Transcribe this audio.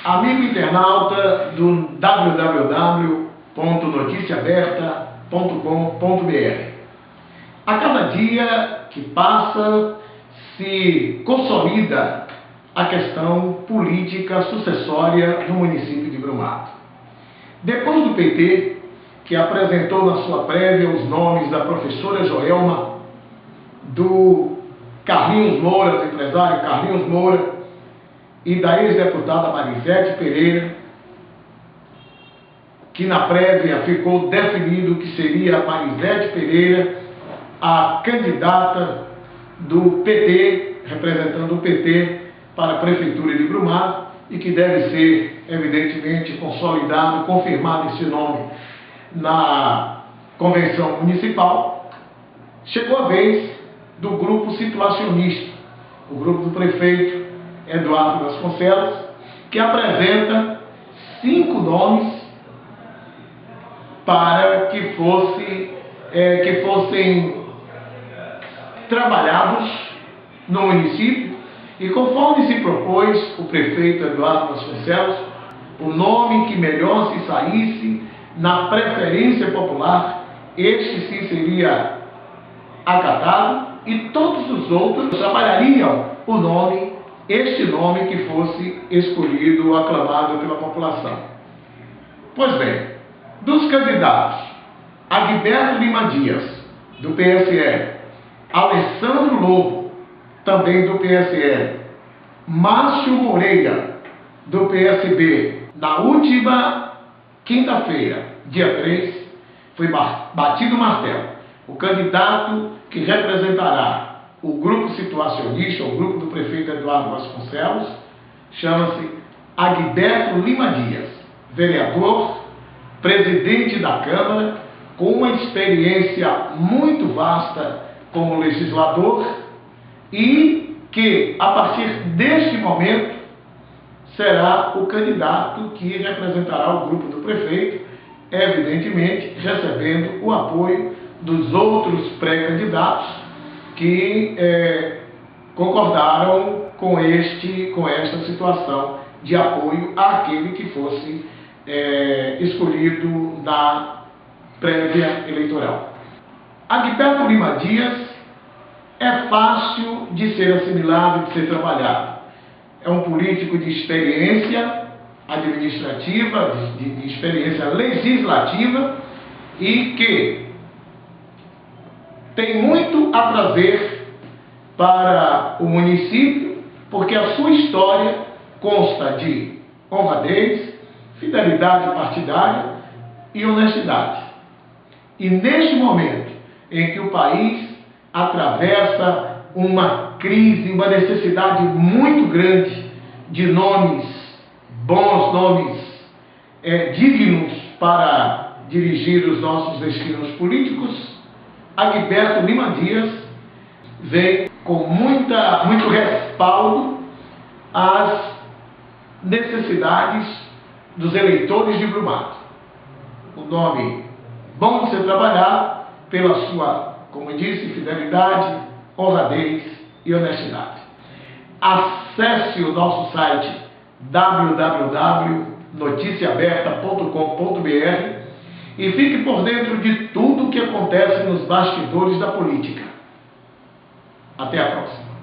Amigo internauta do www.noticiaaberta.com.br, a cada dia que passa se consolida a questão política sucessória no município de Brumado. Depois do PT, que apresentou na sua prévia os nomes da professora Joelma, do Carlinhos Moura, do empresário Carlinhos Moura, e da ex-deputada Marisete Pereira, que na prévia ficou definido que seria a Marisete Pereira a candidata do PT, representando o PT para a Prefeitura de Brumado, e que deve ser, evidentemente, consolidado, confirmado esse nome na Convenção Municipal. Chegou a vez do grupo situacionista, o grupo do prefeito Eduardo Vasconcelos, que apresenta 5 nomes para que fossem trabalhados no município, e conforme se propôs o prefeito Eduardo Vasconcelos, o nome que melhor se saísse na preferência popular, este sim seria acatado, e todos os outros trabalhariam este nome que fosse escolhido, aclamado pela população. Pois bem, dos candidatos, Agberto Lima Dias, do PSL, Alessandro Lobo, também do PSL, Márcio Moreira, do PSB, na última quinta-feira, dia 3, foi batido o martelo. O candidato que representará o grupo situacionista, o grupo do prefeito Eduardo Vasconcelos, chama-se Agberto Lima Dias, vereador, presidente da Câmara, com uma experiência muito vasta como legislador, e que, a partir deste momento, será o candidato que representará o grupo do prefeito, evidentemente recebendo o apoio dos outros pré-candidatos que concordaram com esta situação de apoio àquele que fosse escolhido na prévia eleitoral. Agberto Lima Dias é fácil de ser assimilado, de ser trabalhado. É um político de experiência administrativa, de experiência legislativa, e que tem muito a trazer para o município, porque a sua história consta de honradez, fidelidade partidária e honestidade. E neste momento em que o país atravessa uma crise, uma necessidade muito grande de nomes, bons nomes, dignos para dirigir os nossos destinos políticos, Agberto Lima Dias vem com muito respaldo às necessidades dos eleitores de Brumado. O nome bom de ser trabalhado pela sua, como eu disse, fidelidade, honradez e honestidade. Acesse o nosso site www.noticiaaberta.com.br e fique por dentro de tudo o que acontece nos bastidores da política. Até a próxima.